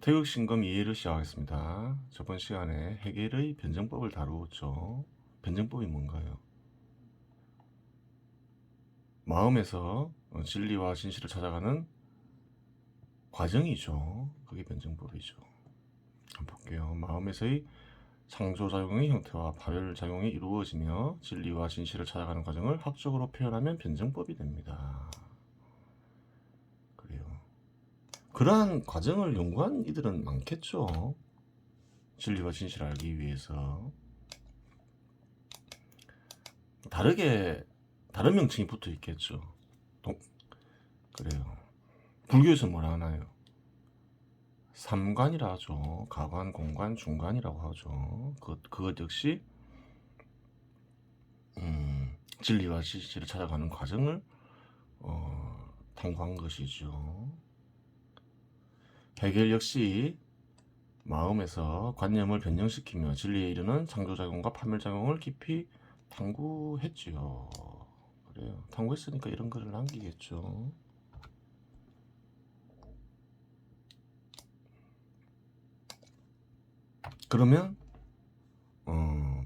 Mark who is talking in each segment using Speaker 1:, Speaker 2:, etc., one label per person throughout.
Speaker 1: 태극신검 이해를 시작하겠습니다. 저번 시간에 해겔의 변증법을 다루었죠. 변증법이 뭔가요? 마음에서 진리와 진실을 찾아가는 과정이죠. 그게 변증법이죠. 한번 볼게요. 마음에서의 창조작용의 형태와 파멸작용이 이루어지며 진리와 진실을 찾아가는 과정을 학적으로 표현하면 변증법이 됩니다. 그래요. 그러한 과정을 연구한 이들은 많겠죠. 진리와 진실을 알기 위해서. 다른 명칭이 붙어 있겠죠. 그래요. 불교에서 뭐라 하나요? 삼관이라 하죠. 가관, 공관, 중관이라고 하죠. 그것 역시 진리와 진실을 찾아가는 과정을 탐구한 것이죠. 해겔 역시 마음에서 관념을 변형시키며 진리에 이르는 창조작용과 파멸작용을 깊이 탐구했지요. 그래요. 탐구했으니까 이런 글을 남기겠죠. 그러면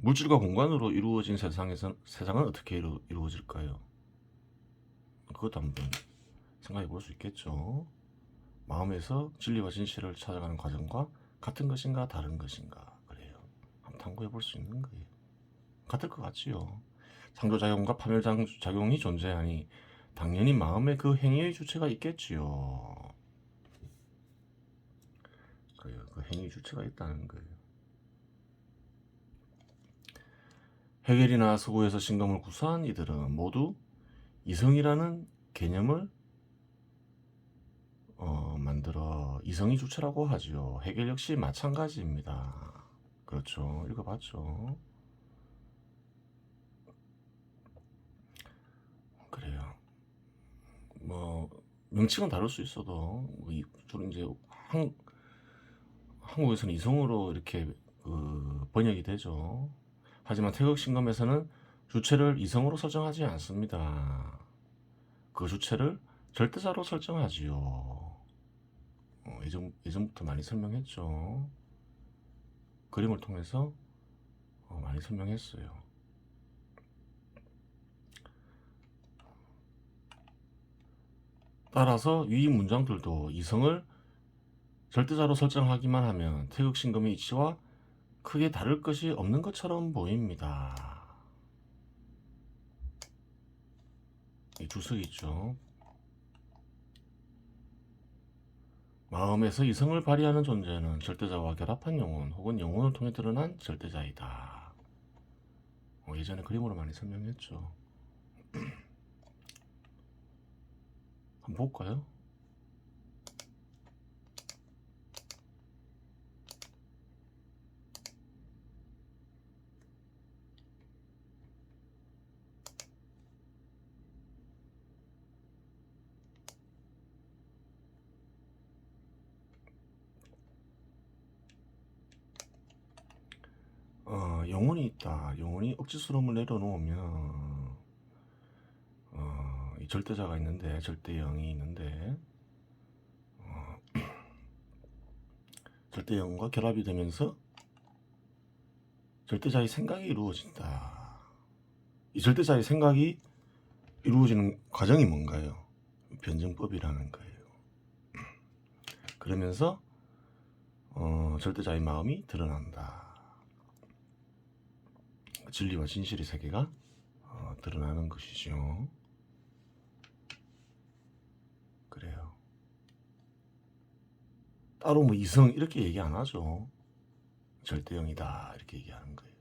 Speaker 1: 물질과 공간으로 이루어진 세상은 어떻게 이루어질까요? 그것도 한번 생각해 볼 수 있겠죠. 마음에서 진리와 진실을 찾아가는 과정과 같은 것인가 다른 것인가. 그래요. 한번 탐구해 볼 수 있는 거예요. 같을 것 같지요. 창조작용과 파멸작용이 존재하니 당연히 마음에 그 행위의 주체가 있겠지요. 그래요. 그 행위 주체가 있다는 거예요. 해겔이나 서구에서 신검을 구사한 이들은 모두 이성이라는 개념을 만들어 이성이 주체라고 하지요. 해겔 역시 마찬가지입니다. 그렇죠. 읽어봤죠. 그래요. 뭐 명칭은 다를 수 있어도 주로 이제 한국에서는 이성으로 이렇게 번역이 되죠. 하지만 태극신검에서는 주체를 이성으로 설정하지 않습니다. 그 주체를 절대자로 설정하지요. 예전부터 많이 설명했죠. 그림을 통해서 많이 설명했어요. 따라서 위 문장들도 이성을 절대자로 설정하기만 하면 태극신검의 이치와 크게 다를 것이 없는 것처럼 보입니다. 이 주석이 있죠. 마음에서 이성을 발휘하는 존재는 절대자와 결합한 영혼 혹은 영혼을 통해 드러난 절대자이다. 예전에 그림으로 많이 설명했죠. 한번 볼까요? 영혼이 있다. 영혼이 억지스러움을 내려놓으면 이 절대자가 있는데 절대영이 있는데 절대영과 결합이 되면서 절대자의 생각이 이루어진다. 이 절대자의 생각이 이루어지는 과정이 뭔가요? 변증법이라는 거예요. 그러면서 절대자의 마음이 드러난다. 진리와 진실의 세계가 드러나는 것이죠. 그래요. 따로 뭐 이성 이렇게 얘기 안 하죠. 절대영이다 이렇게 얘기하는 거예요.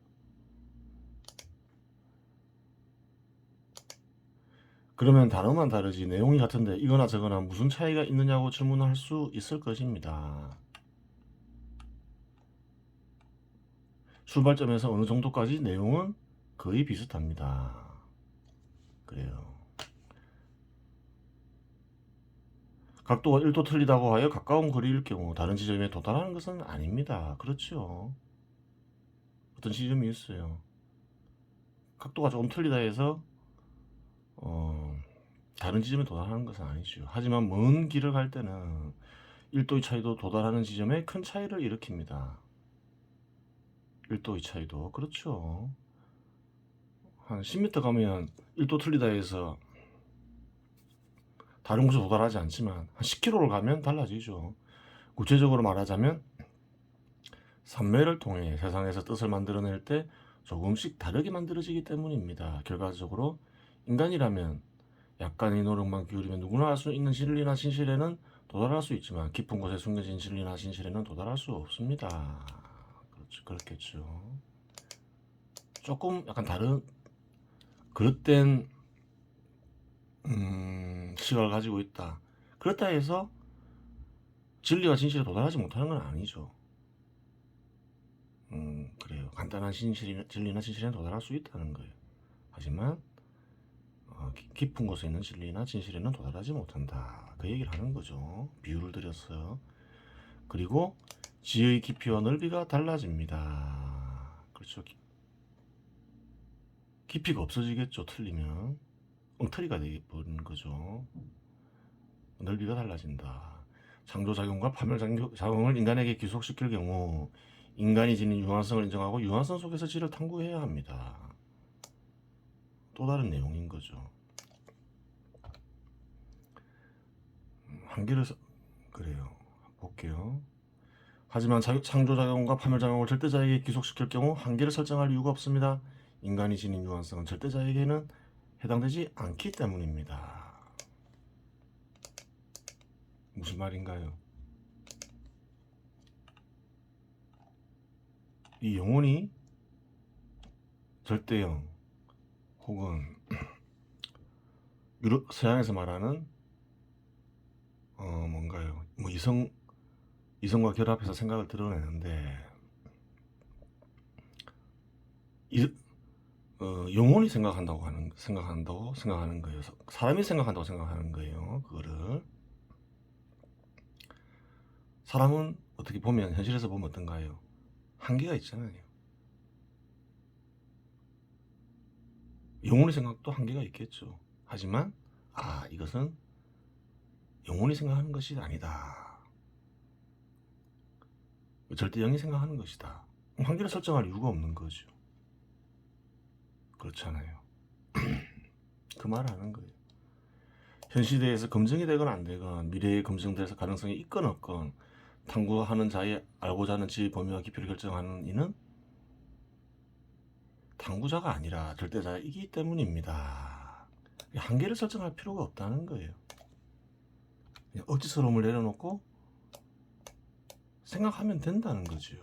Speaker 1: 그러면 단어만 다르지 내용이 같은데 이거나 저거나 무슨 차이가 있느냐고 질문할 수 있을 것입니다. 출발점에서 어느 정도까지 내용은 거의 비슷합니다. 그래요. 각도가 1도 틀리다고 하여 가까운 거리일 경우 다른 지점에 도달하는 것은 아닙니다. 그렇죠. 어떤 지점이 있어요. 각도가 조금 틀리다 해서 다른 지점에 도달하는 것은 아니죠. 하지만 먼 길을 갈 때는 1도의 차이도 도달하는 지점에 큰 차이를 일으킵니다. 1도의 차이도. 그렇죠. 한 10m 가면 1도 틀리다 해서 다른 곳에 도달하지 않지만 한 10km를 가면 달라지죠. 구체적으로 말하자면 산매를 통해 세상에서 뜻을 만들어낼 때 조금씩 다르게 만들어지기 때문입니다. 결과적으로 인간이라면 약간의 노력만 기울이면 누구나 알 수 있는 진리나 진실에는 도달할 수 있지만 깊은 곳에 숨겨진 진리나 진실에는 도달할 수 없습니다. 그렇죠. 그렇겠죠. 조금 약간 다른 그릇된 시각을 가지고 있다. 그렇다 해서 진리와 진실에 도달하지 못하는 건 아니죠. 그래요. 간단한 진리나 진실에 도달할 수 있다는 거예요. 하지만 깊은 곳에 있는 진리나 진실에는 도달하지 못한다. 그 얘기를 하는 거죠. 비유를 드렸어요. 그리고 지혜의 깊이와 넓이가 달라집니다. 그렇죠. 깊이가 없어지겠죠. 틀리면 엉터리가 되어버리는 거죠. 넓이가 달라진다. 창조작용과 파멸작용을 인간에게 귀속시킬 경우 인간이 지닌 유한성을 인정하고 유한성 속에서 질을 탐구해야 합니다. 또 다른 내용인 거죠. 한계를 그래요. 볼게요. 하지만 창조작용과 파멸작용을 절대자에게 귀속시킬 경우 한계를 설정할 이유가 없습니다. 인간이 지닌 유한성은 절대자에게는 해당되지 않기 때문입니다. 무슨 말인가요? 이 영혼이 절대형 혹은 서양에서 말하는 뭔가요? 뭐 이성과 결합해서 생각을 드러내는데 영혼이 생각하는 거예요. 사람이 생각한다고 생각하는 거예요. 그거를 사람은 어떻게 보면 현실에서 보면 어떤가요? 한계가 있잖아요. 영혼의 생각도 한계가 있겠죠. 하지만 이것은 영혼이 생각하는 것이 아니다. 절대 영이 생각하는 것이다. 한계를 설정할 이유가 없는 거죠. 그렇잖아요. 그 말을 하는 거예요. 현 시대에서 검증이 되건 안 되건 미래에 검증돼서 가능성이 있건 없건 탐구하는 자의 알고자 하는 지의 범위와 깊이를 결정하는 이는 탐구자가 아니라 절대자이기 때문입니다. 한계를 설정할 필요가 없다는 거예요. 그냥 억지스러움을 내려놓고 생각하면 된다는 거죠.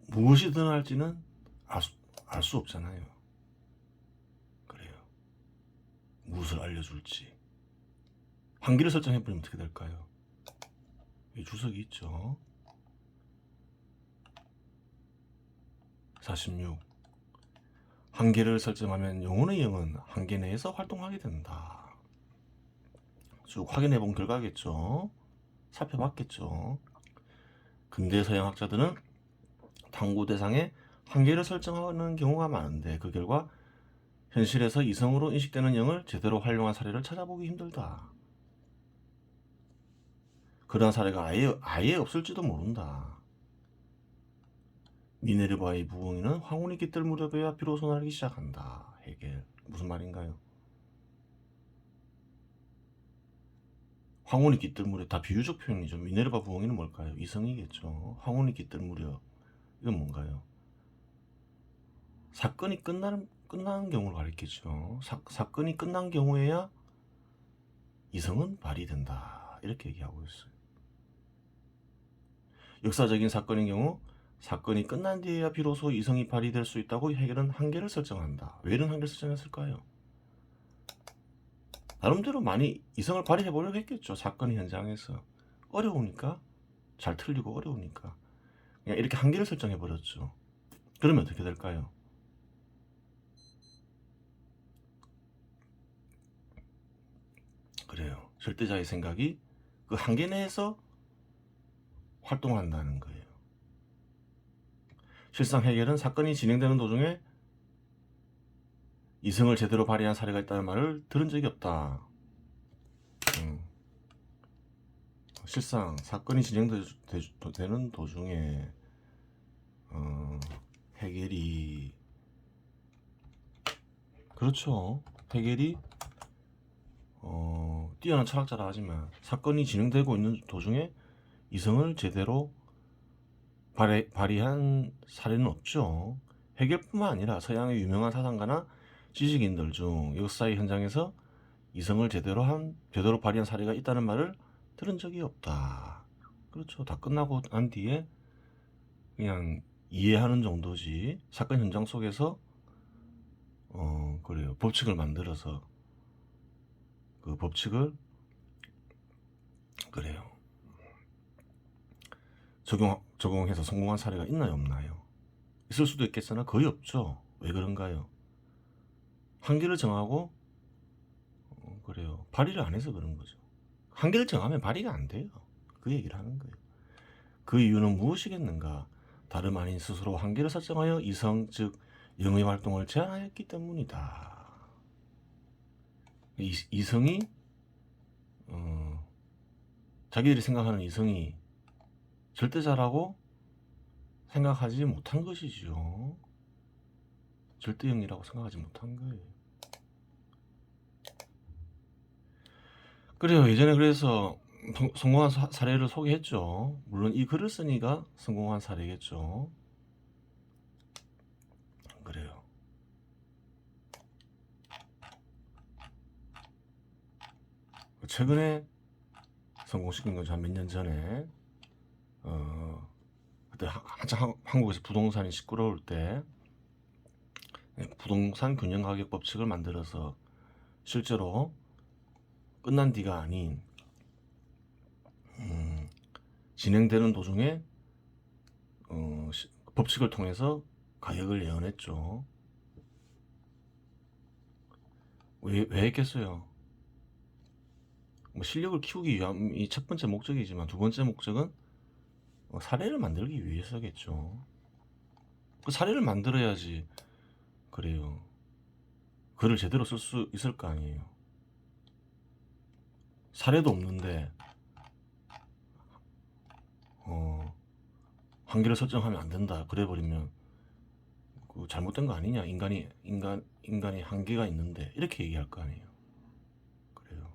Speaker 1: 무엇이 드러날지는 알 수 없잖아요. 그래요. 무엇을 알려줄지. 한계를 설정해버리면 어떻게 될까요? 이 주석이 있죠. 46. 한계를 설정하면 영혼의 영은 한계 내에서 활동하게 된다. 쭉 확인해본 결과겠죠. 살펴봤겠죠. 근대 서양학자들은 탐구 대상에 한계를 설정하는 경우가 많은데 그 결과 현실에서 이성으로 인식되는 영을 제대로 활용한 사례를 찾아보기 힘들다. 그러한 사례가 아예 없을지도 모른다. 미네르바의 부엉이는 황혼이 깃들 무렵에야 비로소 날기 시작한다. 헤겔. 무슨 말인가요? 황혼이 깃들 무렵, 다 비유적 표현이죠. 미네르바 부엉이는 뭘까요? 이성이겠죠. 황혼이 깃들 무렵, 이건 뭔가요? 사건이 끝나는 경우를 가리키죠. 사건이 끝난 경우에야 이성은 발휘된다. 이렇게 얘기하고 있어요. 역사적인 사건인 경우 사건이 끝난 뒤에야 비로소 이성이 발휘될 수 있다고 해결은 한계를 설정한다. 왜 이런 한계를 설정했을까요? 나름대로 많이 이성을 발휘해 보려고 했겠죠. 사건 현장에서. 어려우니까, 잘 틀리고 어려우니까 그냥 이렇게 한계를 설정해 버렸죠. 그러면 어떻게 될까요? 그래요. 절대자의 생각이 그 한계 내에서 활동한다는 거예요. 실상 해결은 사건이 진행되는 도중에 이성을 제대로 발휘한 사례가 있다는 말을 들은 적이 없다. 실상 사건이 진행되는 도중에 해겔이 그렇죠. 해겔이 뛰어난 철학자라 하지만 사건이 진행되고 있는 도중에 이성을 제대로 발휘한 사례는 없죠. 해겔뿐만 아니라 서양의 유명한 사상가나 지식인들 중 역사의 현장에서 이성을 제대로 발휘한 사례가 있다는 말을 들은 적이 없다. 그렇죠. 다 끝나고 난 뒤에 그냥 이해하는 정도지 사건 현장 속에서 그래요. 법칙을 만들어서 그 법칙을 그래요. 적용해서 성공한 사례가 있나요, 없나요? 있을 수도 있겠으나 거의 없죠. 왜 그런가요? 한계를 정하고 그래요. 발휘를 안 해서 그런 거죠. 한계를 정하면 발휘가 안 돼요. 그 얘기를 하는 거예요. 그 이유는 무엇이겠는가? 다름 아닌 스스로 한계를 설정하여 이성, 즉 영의 활동을 제한하였기 때문이다. 이성이 자기들이 생각하는 이성이 절대자라고 생각하지 못한 것이죠. 절대영이라고 생각하지 못한 거예요. 그래요. 예전에 그래서 성공한 사례를 소개했죠. 물론 이 글을 쓰니가 성공한 사례겠죠. 그래요. 최근에 성공시킨 건 몇 년 전에 그때 한참 한국에서 부동산이 시끄러울 때 부동산 균형 가격 법칙을 만들어서 실제로 끝난 뒤가 아닌 진행되는 도중에 법칙을 통해서 가격을 예언했죠. 왜 했겠어요? 뭐 실력을 키우기 위함이 첫 번째 목적이지만 두 번째 목적은 사례를 만들기 위해서겠죠. 그 사례를 만들어야지 그래요. 글을 제대로 쓸 수 있을 거 아니에요. 사례도 없는데 한계를 설정하면 안 된다. 그래버리면 그 잘못된 거 아니냐? 인간이 한계가 있는데 이렇게 얘기할 거 아니에요. 그래요.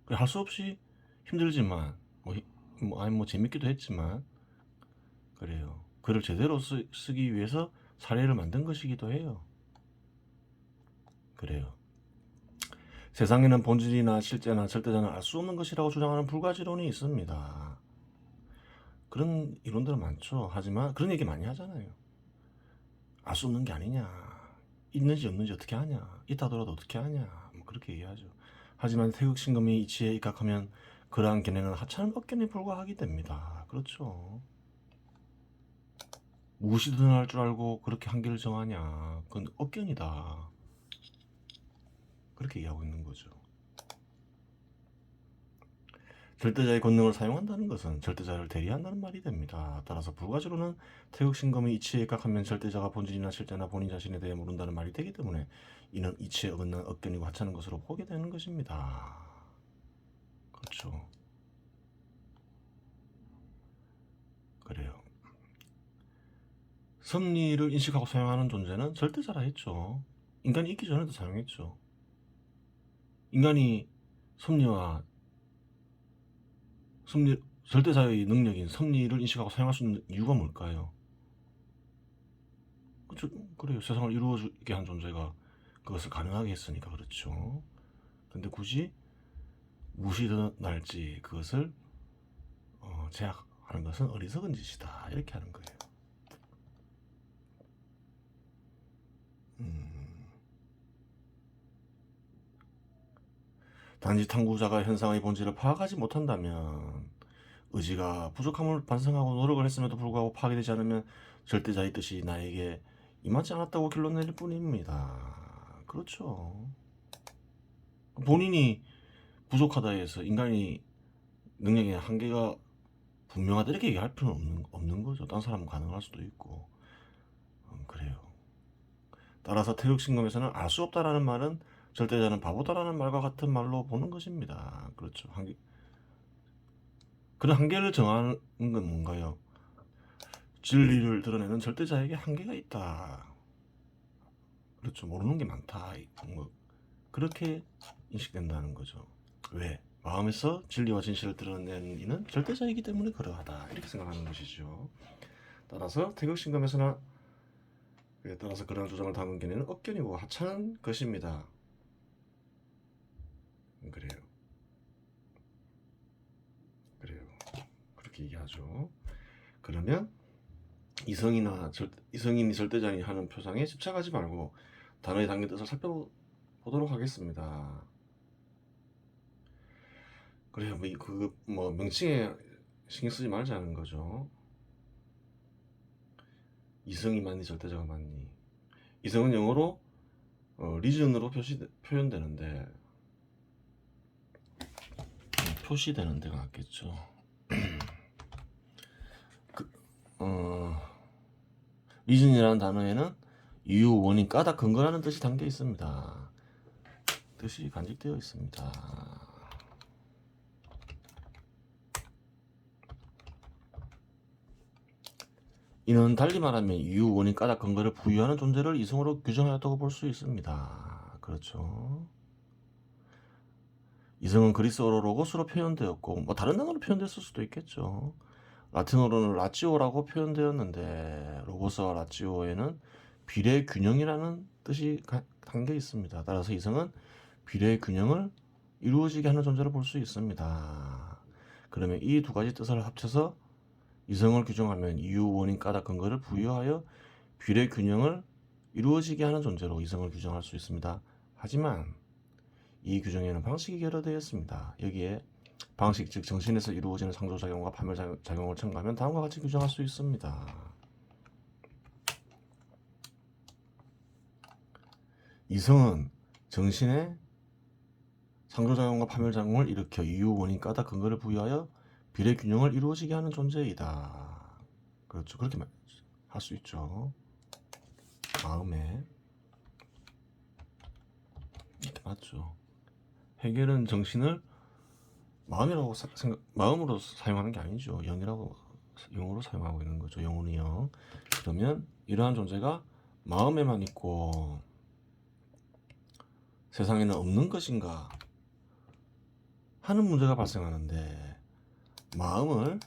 Speaker 1: 할 수 없이 힘들지만 뭐 재밌기도 했지만 그래요. 글을 제대로 쓰기 위해서 사례를 만든 것이기도 해요. 그래요. 세상에는 본질이나 실제나 절대자는 알 수 없는 것이라고 주장하는 불가지론이 있습니다. 그런 이론들은 많죠. 하지만 그런 얘기 많이 하잖아요. 알 수 없는 게 아니냐. 있는지 없는지 어떻게 하냐. 있다더라도 어떻게 하냐. 뭐 그렇게 얘기하죠. 하지만 태극신검이 이치에 입각하면 그러한 견해는 하찮은 억견에 불과하게 됩니다. 그렇죠. 무엇이든 할 줄 알고 그렇게 한계를 정하냐. 그건 억견이다. 그렇게 얘기하고 있는 거죠. 절대자의 권능을 사용한다는 것은 절대자를 대리한다는 말이 됩니다. 따라서 불가지로는 태극신검이 이치에 입각하면 절대자가 본질이나 실제나 본인 자신에 대해 모른다는 말이 되기 때문에 이는 이치에 어긋난 억견이고 하찮은 것으로 보게 되는 것입니다. 그렇죠. 그래요. 섭리를 인식하고 사용하는 존재는 절대자라 했죠. 인간이 있기 전에도 사용했죠. 인간이 절대자의 능력인 섭리를 인식하고 사용할 수 있는 이유가 뭘까요? 그렇죠. 그래요. 세상을 이루어지게 한 존재가 그것을 가능하게 했으니까 그렇죠. 근데 굳이 무엇이든 날지 그것을 제약하는 것은 어리석은 짓이다. 이렇게 하는 거예요. 단지 탐구자가 현상의 본질을 파악하지 못한다면 의지가 부족함을 반성하고 노력을 했음에도 불구하고 파괴되지 않으면 절대자의 뜻이 나에게 임하지 않았다고 결론 내릴 뿐입니다. 그렇죠. 본인이 부족하다 해서 인간이 능력의 한계가 분명하다 이렇게 얘기할 필요는 없는 거죠. 딴 사람은 가능할 수도 있고 그래요. 따라서 태극신검에서는 알 수 없다라는 말은 절대자는 바보다라는 말과 같은 말로 보는 것입니다. 그렇죠. 그런 한계를 정하는 건 뭔가요? 진리를 드러내는 절대자에게 한계가 있다. 그렇죠. 모르는 게 많다. 뭐 그렇게 인식된다는 거죠. 왜? 마음에서 진리와 진실을 드러내는 이는 절대자이기 때문에 그러하다. 이렇게 생각하는 것이죠. 따라서 태극신검에서는 그에 따라서 그러한 주장을 담은 견해는 억견이고 하찮은 것입니다. 그래요. 그렇게 얘기하죠. 그러면 이성인이 절대자니 하는 표상에 집착하지 말고 단어의 담긴 뜻을 살펴보도록 하겠습니다. 그래요. 뭐 명칭에 신경 쓰지 말자는 거죠. 이성이 맞니 절대자가 맞니? 이성은 영어로 리즌으로 표현되는데 표시되는 데가 낫겠죠. 리즌이라는 단어에는 이유, 원인, 까닭, 근거라는 뜻이 담겨 있습니다. 뜻이 간직되어 있습니다. 이는 달리 말하면 이유, 원인, 까닭, 근거를 부여하는 존재를 이성으로 규정하였다고 볼 수 있습니다. 그렇죠. 이성은 그리스어로 로고스로 표현되었고 뭐 다른 단어로 표현됐을 수도 있겠죠. 라틴어로는 라치오라고 표현되었는데 로고스와 라치오에는 비례 균형이라는 뜻이 담겨 있습니다. 따라서 이성은 비례 균형을 이루어지게 하는 존재로 볼 수 있습니다. 그러면 이 두 가지 뜻을 합쳐서 이성을 규정하면 이유, 원인, 까닭, 근거를 부여하여 비례 균형을 이루어지게 하는 존재로 이성을 규정할 수 있습니다. 하지만 이 규정에는 방식이 결여되어 있습니다. 여기에 방식, 즉 정신에서 이루어지는 상조작용과 파멸작용을 첨가하면 다음과 같이 규정할 수 있습니다. 이성은 정신의 상조작용과 파멸작용을 일으켜 이유, 원인, 까닭, 근거를 부여하여 비례균형을 이루어지게 하는 존재이다. 그렇죠. 그렇게 할 수 있죠. 마음에 이렇게 맞죠. 해겔은 정신을 마음으로 사용하는 게 아니죠. 영으로 사용하고 있는 거죠. 영혼의 영. 그러면 이러한 존재가 마음에만 있고 세상에는 없는 것인가 하는 문제가 발생하는데 마음을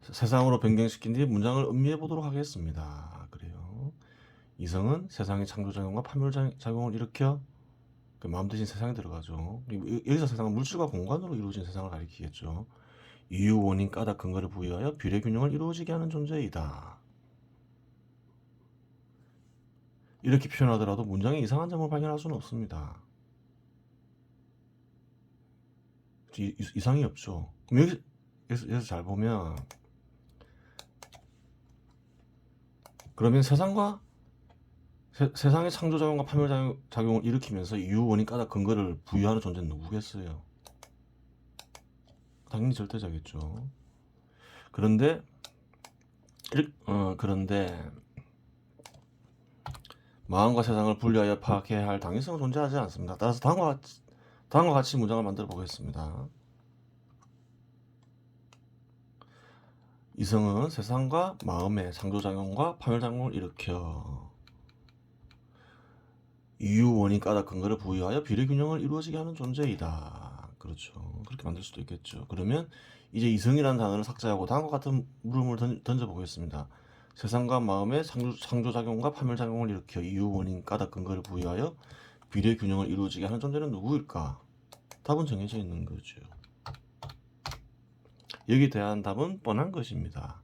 Speaker 1: 세상으로 변경시킨 뒤 문장을 음미해 보도록 하겠습니다. 그래요. 이성은 세상의 창조작용과 파멸작용을 일으켜 그 마음 대신 세상에 들어가죠. 여기서 세상은 물질과 공간으로 이루어진 세상을 가리키겠죠. 이유, 원인, 까닭, 근거를 부여하여 비례균형을 이루어지게 하는 존재이다. 이렇게 표현하더라도 문장에 이상한 점을 발견할 수는 없습니다. 이상이 없죠. 그럼 여기서 잘 보면 그러면 세상의 창조작용과 파멸작용을 일으키면서 이유, 원인, 까닭, 근거를 부여하는 존재는 누구겠어요? 당연히 절대자겠죠. 그런데 마음과 세상을 분리하여 파악해야 할 당위성은 존재하지 않습니다. 따라서 다음과 같이 문장을 만들어 보겠습니다. 이성은 세상과 마음의 상조작용과 파멸작용을 일으켜 이유, 원인, 까닭, 근거를 부여하여 비례균형을 이루어지게 하는 존재이다. 그렇죠. 그렇게 만들 수도 있겠죠. 그러면 이제 이성이라는 단어를 삭제하고 다음과 같은 물음을 던져보겠습니다. 세상과 마음의 상조작용과 파멸작용을 일으켜 이유, 원인, 까닭, 근거를 부여하여 비례균형을 이루어지게 하는 존재는 누구일까? 답은 정해져 있는 거죠. 여기에 대한 답은 뻔한 것입니다.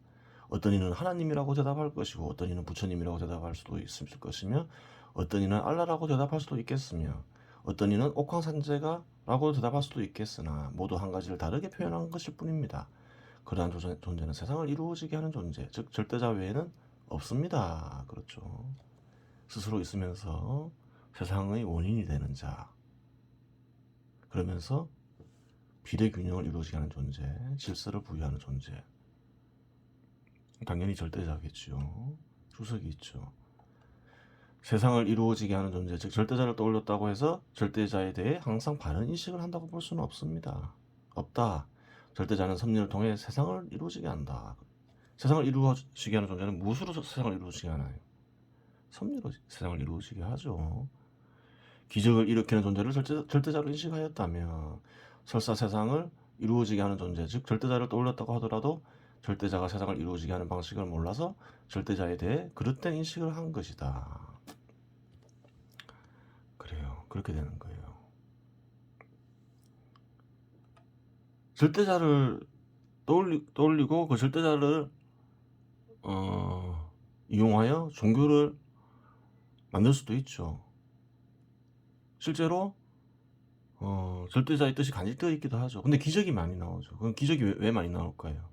Speaker 1: 어떤 이는 하나님이라고 대답할 것이고 어떤 이는 부처님이라고 대답할 수도 있을 것이며 어떤 이는 알라라고 대답할 수도 있겠으며 어떤 이는 옥황산제가라고 대답할 수도 있겠으나 모두 한 가지를 다르게 표현한 것일 뿐입니다. 그러한 존재는 세상을 이루어지게 하는 존재, 즉 절대자 외에는 없습니다. 그렇죠. 스스로 있으면서 세상의 원인이 되는 자, 그러면서 비례균형을 이루어지게 하는 존재, 질서를 부여하는 존재. 당연히 절대자겠죠. 주석이 있죠. 세상을 이루어지게 하는 존재, 즉 절대자를 떠올렸다고 해서 절대자에 대해 항상 바른 인식을 한다고 볼 수는 없습니다. 없다. 절대자는 섭리를 통해 세상을 이루어지게 한다. 세상을 이루어지게 하는 존재는 무엇으로 세상을 이루어지게 하나요? 섭리로 세상을 이루어지게 하죠. 기적을 일으키는 존재를 절대자로 인식하였다면 설사 세상을 이루어지게 하는 존재, 즉 절대자를 떠올렸다고 하더라도 절대자가 세상을 이루어지게 하는 방식을 몰라서 절대자에 대해 그릇된 인식을 한 것이다. 그래요. 그렇게 되는 거예요. 절대자를 떠올리고 그 절대자를 이용하여 종교를 만들 수도 있죠. 실제로 절대자의 뜻이 간직되어 있기도 하죠. 근데 기적이 많이 나오죠. 그럼 기적이 왜 많이 나올까요?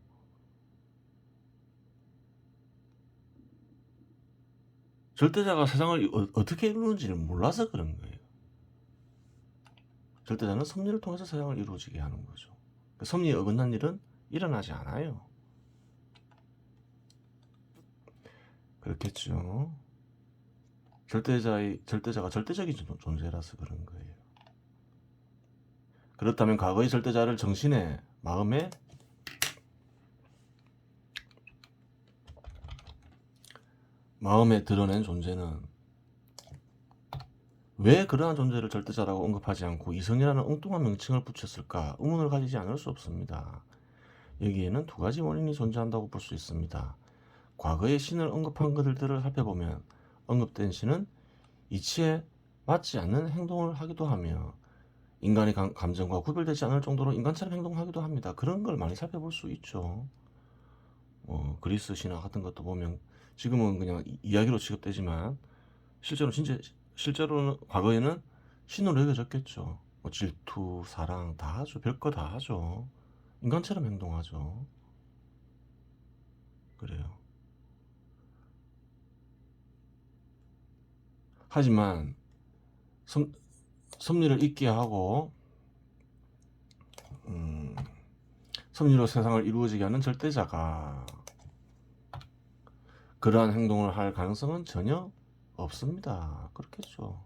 Speaker 1: 절대자가 세상을 어떻게 이루는지를 몰라서 그런 거예요. 절대자는 섭리를 통해서 세상을 이루어지게 하는 거죠. 섭리에 어긋난 일은 일어나지 않아요. 그렇겠죠. 절대자가 절대적인 존재라서 그런 거예요. 그렇다면 과거의 절대자를 정신에, 마음에 드러낸 존재는 왜 그러한 존재를 절대자라고 언급하지 않고 이성이라는 엉뚱한 명칭을 붙였을까? 의문을 가지지 않을 수 없습니다. 여기에는 두 가지 원인이 존재한다고 볼 수 있습니다. 과거의 신을 언급한 그들을 살펴보면 언급된 신은 이치에 맞지 않는 행동을 하기도 하며 인간의 감정과 구별되지 않을 정도로 인간처럼 행동하기도 합니다. 그런 걸 많이 살펴볼 수 있죠. 그리스 신화 같은 것도 보면 지금은 그냥 이야기로 취급되지만 실제로는 과거에는 신으로 여겨졌겠죠. 질투, 사랑 다 하죠. 별거 다 하죠. 인간처럼 행동하죠. 그래요. 하지만 섭리를 잊게 하고 섭리로 세상을 이루어지게 하는 절대자가 그러한 행동을 할 가능성은 전혀 없습니다. 그렇겠죠.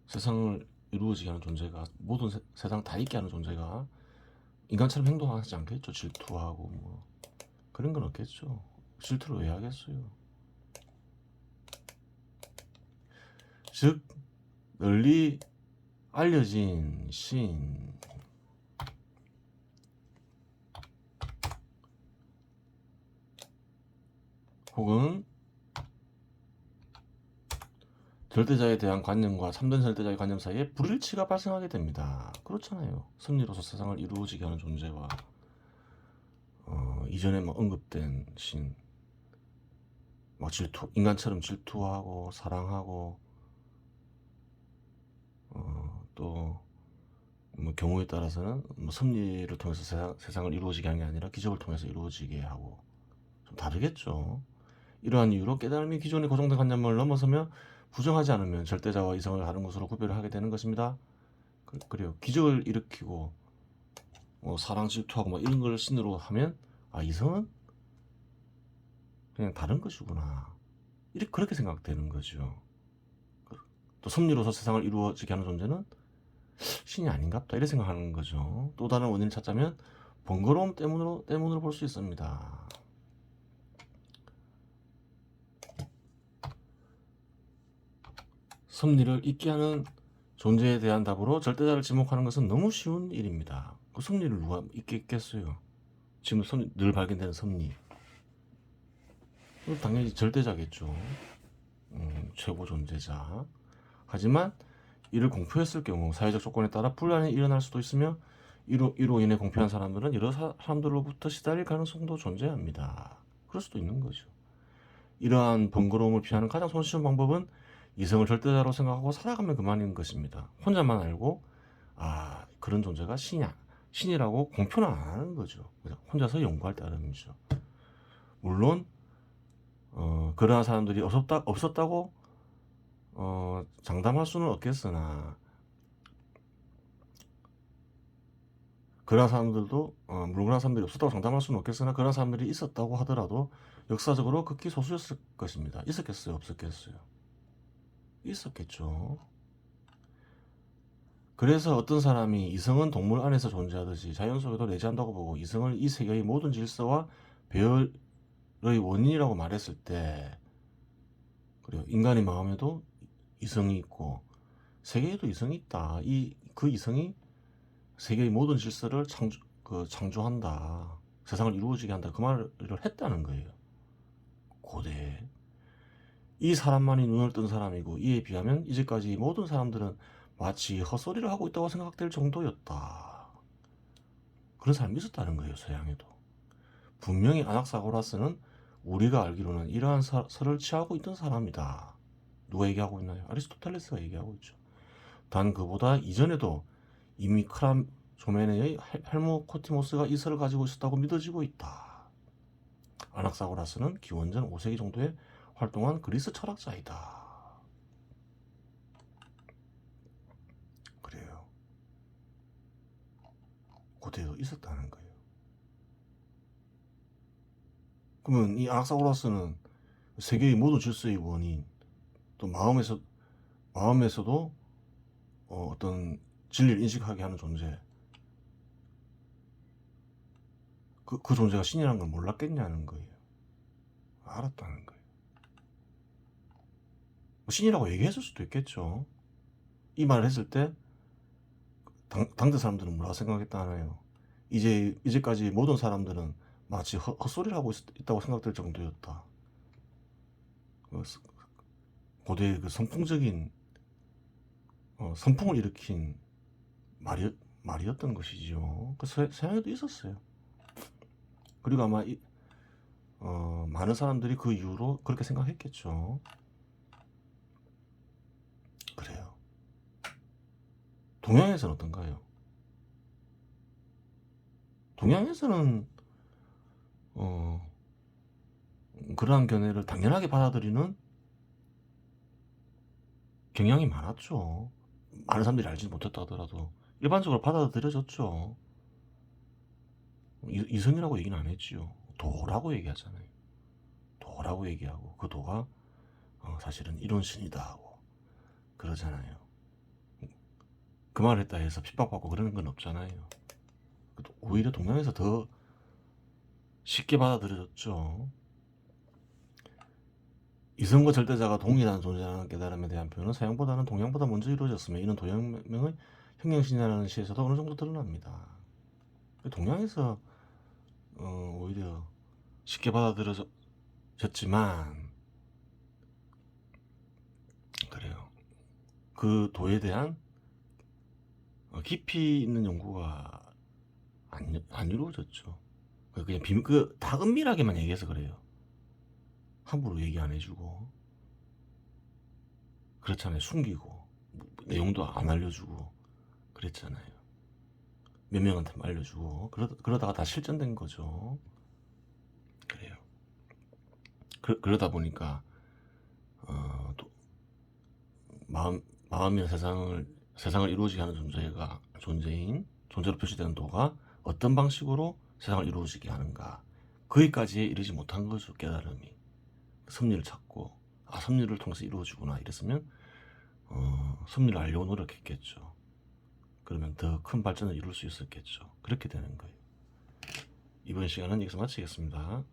Speaker 1: 세상을 이루어지게 하는 존재가 모든 세상 다 있게 하는 존재가 인간처럼 행동하지 않겠죠. 질투하고 뭐 그런 건 없겠죠. 질투를 왜 하겠어요. 즉 널리 알려진 신 혹은 절대자에 대한 관념과 참된 절대자의 관념 사이에 불일치가 발생하게 됩니다. 그렇잖아요. 섭리로서 세상을 이루어지게 하는 존재와 이전에 언급된 신, 인간처럼 질투하고 사랑하고 또 경우에 따라서는 섭리를 통해서 세상을 이루어지게 하는 게 아니라 기적을 통해서 이루어지게 하고 좀 다르겠죠. 이러한 이유로 깨달음이 기존의 고정된 관념을 넘어서며 부정하지 않으면 절대자와 이성을 다른 것으로 구별을 하게 되는 것입니다. 그래요. 기적을 일으키고 사랑 질투하고 이런 걸 신으로 하면 이성은 그냥 다른 것이구나. 그렇게 생각되는 거죠. 또 섭리로서 세상을 이루어지게 하는 존재는 신이 아닌갑다 이렇게 생각하는 거죠. 또 다른 원인을 찾자면 번거로움 때문으로 볼 수 있습니다. 섭리를 잊게 하는 존재에 대한 답으로 절대자를 지목하는 것은 너무 쉬운 일입니다. 그 섭리를 누가 잊겠어요? 지금 늘 발견되는 섭리. 당연히 절대자겠죠. 최고 존재자. 하지만 이를 공표했을 경우 사회적 조건에 따라 분란이 일어날 수도 있으며 이로 인해 공표한 사람들은 여러 사람들로부터 시달릴 가능성도 존재합니다. 그럴 수도 있는 거죠. 이러한 번거로움을 피하는 가장 손쉬운 방법은 이성을 절대자로 생각하고 살아가면 그만인 것입니다. 혼자만 알고 그런 존재가 신이라고 공표는 안 하는 거죠. 혼자서 연구할 따름이죠. 물론 그러한 사람들이 없었다고 장담할 수는 없겠으나 그런 사람들도 물론 그런 사람들이 없었다고 장담할 수는 없겠으나 그런 사람들이 있었다고 하더라도 역사적으로 극히 소수였을 것입니다. 있었겠어요? 없었겠어요? 있었겠죠. 그래서 어떤 사람이 이성은 동물 안에서 존재하듯이 자연 속에도 내재한다고 보고 이성을 이 세계의 모든 질서와 배열의 원인이라고 말했을 때, 그래요. 인간의 마음에도 이성이 있고 세계에도 이성이 있다. 그 이성이 세계의 모든 질서를 창조한다. 세상을 이루어지게 한다. 그 말을 했다는 거예요. 고대에. 이 사람만이 눈을 뜬 사람이고 이에 비하면 이제까지 모든 사람들은 마치 헛소리를 하고 있다고 생각될 정도였다. 그런 사람이 있었다는 거예요. 서양에도. 분명히 아낙사고라스는 우리가 알기로는 이러한 설을 취하고 있던 사람이다. 누가 얘기하고 있나요? 아리스토텔레스가 얘기하고 있죠. 단 그보다 이전에도 이미 크람 조메네의 헬모코티모스가 이 설을 가지고 있었다고 믿어지고 있다. 아낙사고라스는 기원전 5세기 정도에 활동한 그리스 철학자이다. 그래요. 고대에도 있었다는 거예요. 그러면 이 아낙사고라스는 세계의 모든 질서의 원인, 또 마음에서도 어떤 진리를 인식하게 하는 존재, 그 존재가 신이라는 걸 몰랐겠냐는 거예요. 알았다는 거예요. 신이라고 얘기했을 수도 있겠죠. 이 말을 했을 때 당대 사람들은 뭐라 생각했다나요? 이제까지 모든 사람들은 마치 헛소리를 하고 있다고 생각될 정도였다. 고대의 그 선풍적인 선풍을 일으킨 말이었던 것이죠. 그 서양에도 있었어요. 그리고 아마 많은 사람들이 그 이후로 그렇게 생각했겠죠. 그래요. 동양에서는 어떤가요? 동양에서는 그러한 견해를 당연하게 받아들이는 경향이 많았죠. 많은 사람들이 알지 못했다 하더라도 일반적으로 받아들여졌죠. 이성이라고 얘기는 안 했지요. 도라고 얘기하잖아요. 도라고 얘기하고 그 도가 사실은 이런 신이다 하고 그러잖아요. 그 말을 했다 해서 핍박받고 그러는 건 없잖아요. 오히려 동양에서 더 쉽게 받아들여졌죠. 이성과 절대자가 동일한 존재라는 깨달음에 대한 표현은 서양보다는 동양보다 먼저 이루어졌으며 이는 도양명의 형용신이라는 시에서도 어느 정도 드러납니다. 동양에서 오히려 쉽게 받아들여졌지만 그래요. 그 도에 대한 깊이 있는 연구가 안 이루어졌죠. 그냥 다 은밀하게만 얘기해서 그래요. 함부로 얘기 안 해주고 그렇잖아요. 숨기고 내용도 안 알려주고 그랬잖아요. 몇 명한테 알려주고 그러다가 다 실전된 거죠. 그래요. 그러다 보니까 마음이나 세상을 이루어지게 하는 존재로 표시되는 도가 어떤 방식으로 세상을 이루어지게 하는가, 거기까지에 이르지 못한 거죠. 깨달음이 섭리를 찾고 섭리를 통해서 이루어지구나 이랬으면 섭리를 알려고 노력했겠죠. 그러면 더 큰 발전을 이룰 수 있었겠죠. 그렇게 되는 거예요. 이번 시간은 여기서 마치겠습니다.